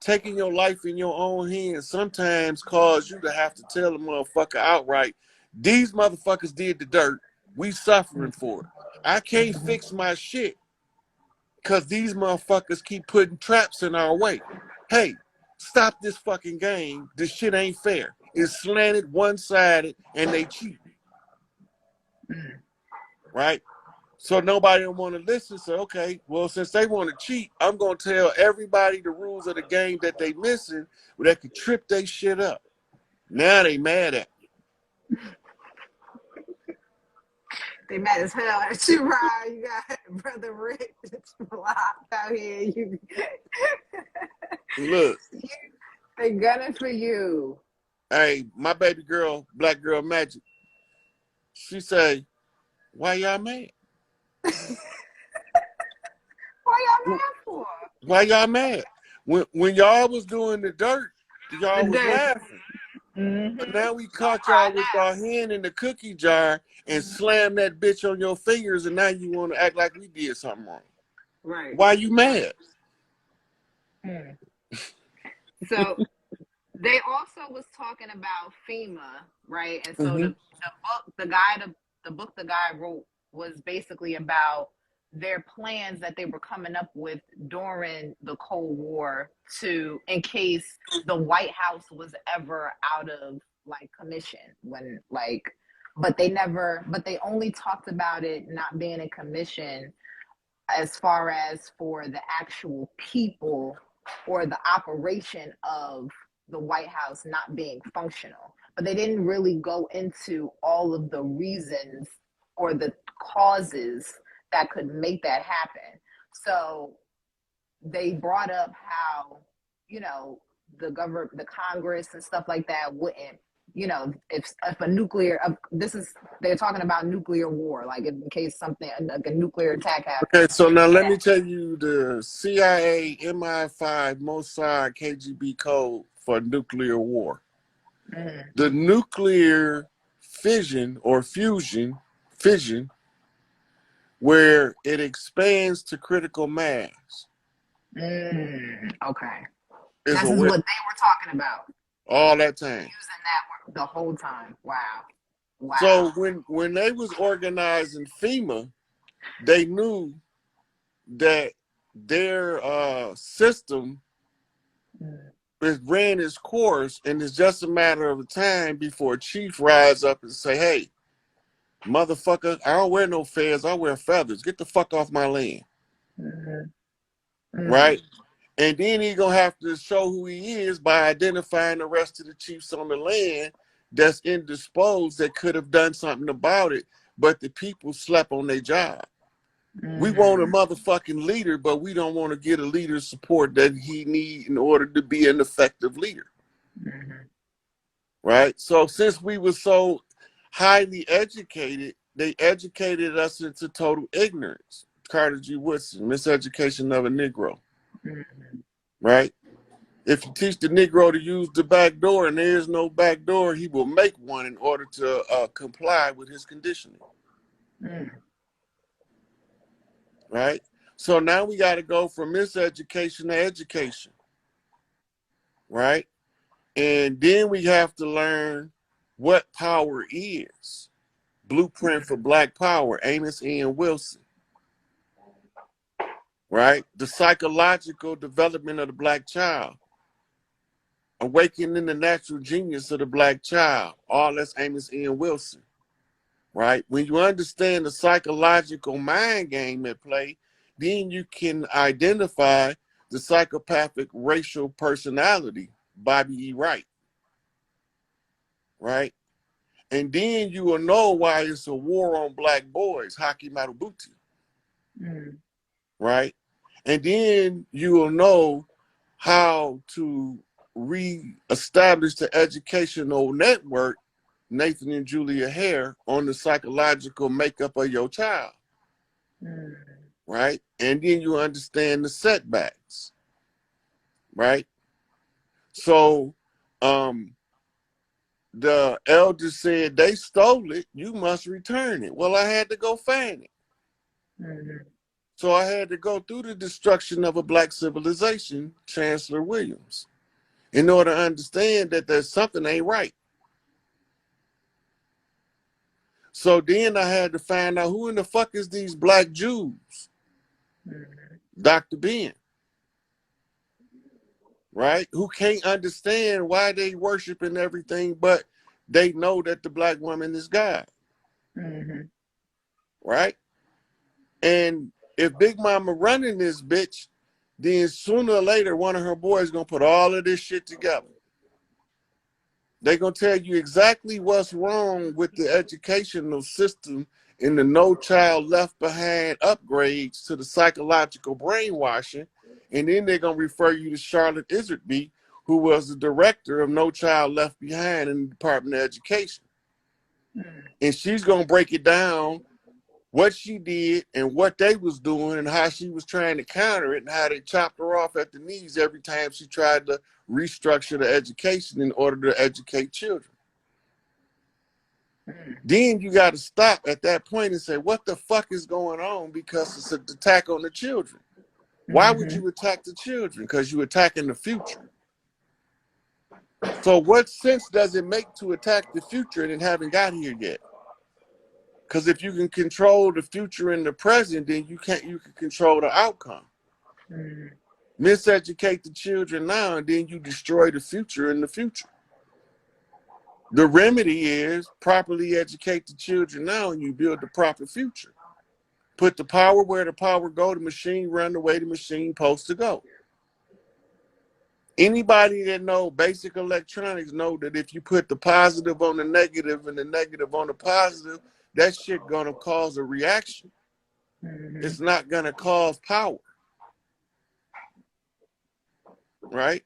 taking your life in your own hands sometimes cause you to have to tell a motherfucker outright, these motherfuckers did the dirt, we suffering for it. I can't fix my shit because these motherfuckers keep putting traps in our way. Hey, stop this fucking game. This shit ain't fair. It's slanted, one-sided, and they cheat. Right? So nobody don't want to listen. So, okay, well, since they want to cheat, I'm going to tell everybody the rules of the game that they missing that could trip they shit up. Now they mad at me. They mad as hell at you, Ryan. You got Brother Rich blocked out here. You Look, they gunning for you. hey, my baby girl, Black Girl Magic, she say, why y'all mad? Why y'all mad for? Why y'all mad? When y'all was doing the dirt, y'all was laughing. Mm-hmm. But now we caught y'all with our hand in the cookie jar and slammed that bitch on your fingers, and now you want to act like we did something wrong. Right. Why you mad? So they also was talking about FEMA, right? And so the book the guy wrote was basically about their plans that they were coming up with during the Cold War to, in case the White House was ever out of like commission when like, but they only talked about it not being in commission as far as for the actual people or the operation of the White House not being functional. But they didn't really go into all of the reasons or the causes that could make that happen. So they brought up how you know, the government, the Congress and stuff like that wouldn't, you know, if a nuclear, they're talking about nuclear war, like in case something, like a nuclear attack Okay, happens. so now let me tell you the CIA, MI5, Mossad, KGB code for nuclear war. Mm, The nuclear fission, where it expands to critical mass, okay. is This a is win what they were talking about. all that They were time. using that word the whole time. Wow. So Wow. when they was organizing FEMA, they knew that their system Mm, it ran its course, and it's just a matter of time before a chief rise up and say, "Hey, motherfucker, I don't wear no feathers. I wear feathers. Get the fuck off my land." mm, Right? mm, And then he gonna have to show who he is by identifying the rest of the chiefs on the land that's indisposed that could have done something about it, but the people slept on their job. We want a mm, motherfucking leader, but we don't want to get a leader's support that he need in order to be an effective leader. mm, Right? So since we were so highly educated, they educated us into total ignorance. Carter G. Woodson, Miseducation of a Negro. mm, Right? If you teach the Negro to use the back door and there is no back door, he will make one in order to comply with his conditioning. mm, Right? So now we got to go from miseducation to education. Right? And then we have to learn what power is. Blueprint for Black Power, Amos Ian Wilson. Right? The psychological development of the Black child. Awakening the natural genius of the Black child. All that's Amos Ian Wilson. Right? When you understand the psychological mind game at play, then you can identify the psychopathic racial personality, Bobby E. Wright. Right? And then you will know why it's a war on Black boys, Haki Matabuti. mm, Right? And then you will know how to re-establish the educational network, Nathan and Julia Hare, on the psychological makeup of your child. mm, Right? And then you understand the setbacks. Right? So the elders said they stole it, you must return it. Well, I had to go find it. mm, So I had to go through the destruction of a Black civilization, Chancellor Williams, in order to understand that there's something ain't right. So then I had to find out who in the fuck is these Black Jews, mm, Dr. Ben, right? Who can't understand why they worshiping everything, but they know that the Black woman is God, mm, right? And if Big Mama running this bitch, then sooner or later one of her boys gonna put all of this shit together. They're gonna tell you exactly what's wrong with the educational system in the No Child Left Behind upgrades to the psychological brainwashing, and then they're gonna refer you to Charlotte Isertby, who was the director of No Child Left Behind in the Department of Education. And she's gonna break it down what she did and what they was doing and how she was trying to counter it and how they chopped her off at the knees every time she tried to restructure the education in order to educate children. Then you got to stop at that point and say, what the fuck is going on? Because it's an attack on the children. Why would you attack the children? Because you're attacking the future. So what sense does it make to attack the future and it haven't got here yet? Because if you can control the future and the present, then you can control the outcome. mm, Miseducate the children now, and then you destroy the future in the future. The remedy is properly educate the children now, and you build the proper future. Put the power where the power go, the machine run the way the machine supposed to go. Anybody that know basic electronics know that if you put the positive on the negative and the negative on the positive, that shit gonna cause a reaction. It's not gonna cause power, right?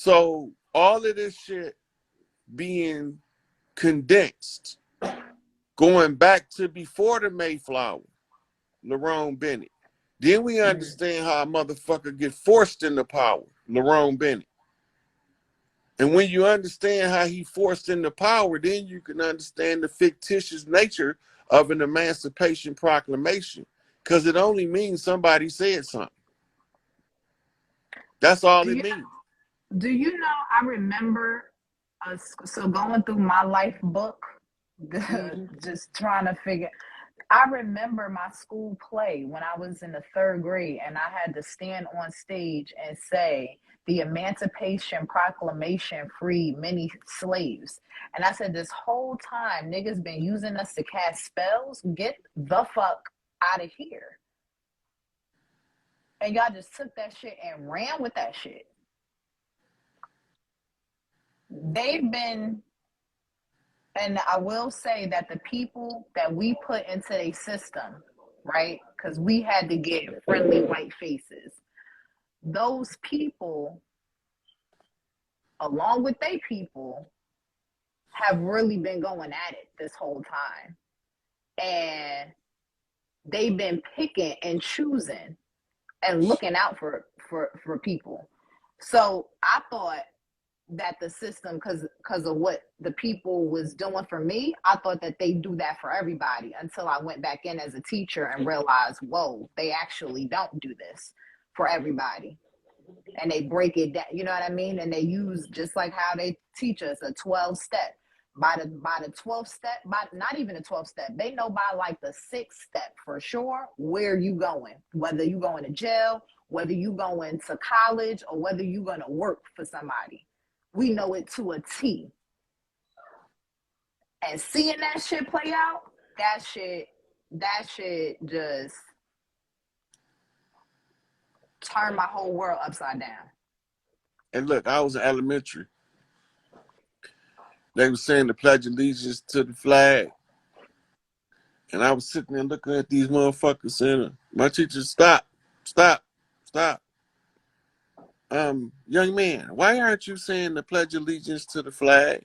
So all of this shit being condensed, going back to before the Mayflower, Lerone Bennett. Then we understand how a motherfucker get forced into power, Lerone Bennett. And when you understand how he forced into power, then you can understand the fictitious nature of an Emancipation Proclamation, because it only means somebody said something. That's all Do it you means. do you know? I remember us so going through my life book, just trying to figure. I remember my school play when I was in the third grade, and I had to stand on stage and say, the Emancipation Proclamation freed many slaves. And I said, this whole time, niggas been using us to cast spells. Get the fuck out of here. And y'all just took that shit and ran with that shit. They've been, and I will say that the people that we put into a system, right? Because we had to get friendly white faces. Those people, along with they people, have really been going at it this whole time. And they've been picking and choosing and looking out for people. So I thought that the system, because of what the people was doing for me, I thought that they do that for everybody, until I went back in as a teacher and realized, whoa, they actually don't do this for everybody. And they break it down, you know what I mean? And they use, just like how they teach us, a 12-step. By the 12th step, by not even a 12th step, they know by like the 6th step for sure where you going, whether you going to jail, whether you going to college, or whether you going to work for somebody. We know it to a T. And seeing that shit play out, that shit just turned my whole world upside down. And look, I was in elementary. They were saying the Pledge of Allegiance to the flag. And I was sitting there looking at these motherfuckers saying, my teacher, stop. Young man, why aren't you saying the Pledge of Allegiance to the flag?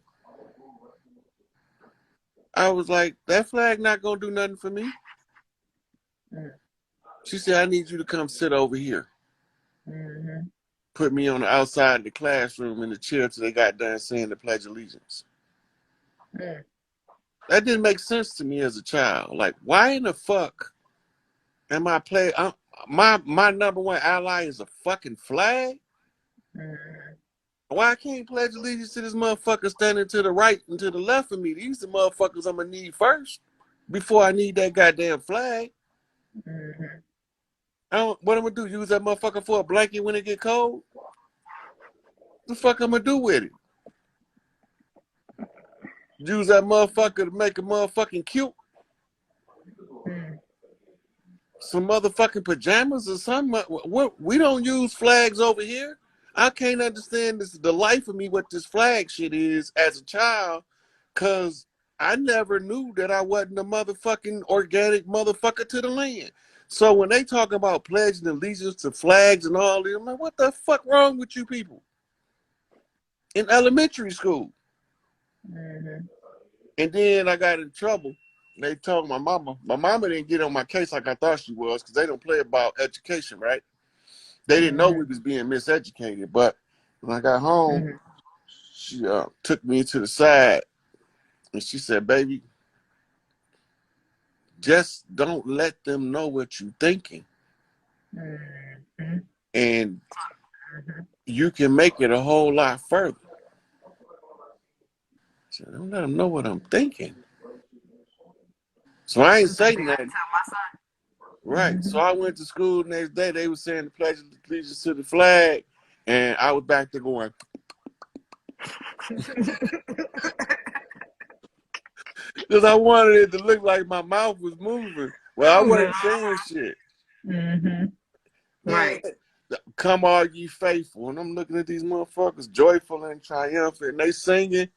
I was like, that flag not gonna do nothing for me. She said, I need you to come sit over here. Mm-hmm. Put me on the outside of the classroom in the chair till they got done saying the Pledge of Allegiance. That didn't make sense to me as a child. Like, why in the fuck am I playing? My number one ally is a fucking flag? Why I can't pledge allegiance to this motherfucker standing to the right and to the left of me? These the motherfuckers I'm gonna need first before I need that goddamn flag. What I'm gonna do? Use that motherfucker for a blanket when it get cold? What the fuck I'm gonna do with it? Use that motherfucker to make a motherfucking cute? Some motherfucking pajamas or something? We don't use flags over here. I can't understand the life of me what this flag shit is as a child, because I never knew that I wasn't a motherfucking organic motherfucker to the land. So when they talk about pledging allegiance to flags and all this, I'm like, what the fuck wrong with you people? In elementary school. And then I got in trouble. They told my mama. My mama didn't get on my case like I thought she was, because they don't play about education, right? They didn't know we was being miseducated. But when I got home, she took me to the side and she said, baby, just don't let them know what you're thinking. And you can make it a whole lot further. I said, don't let them know what I'm thinking. So I ain't say nothing. Right. So I went to school the next day. They were saying the Pledge of Allegiance to the flag. And I was back there going, because I wanted it to look like my mouth was moving. Well, I wasn't saying shit. Right. Come all ye faithful. And I'm looking at these motherfuckers joyful and triumphant. And they singing.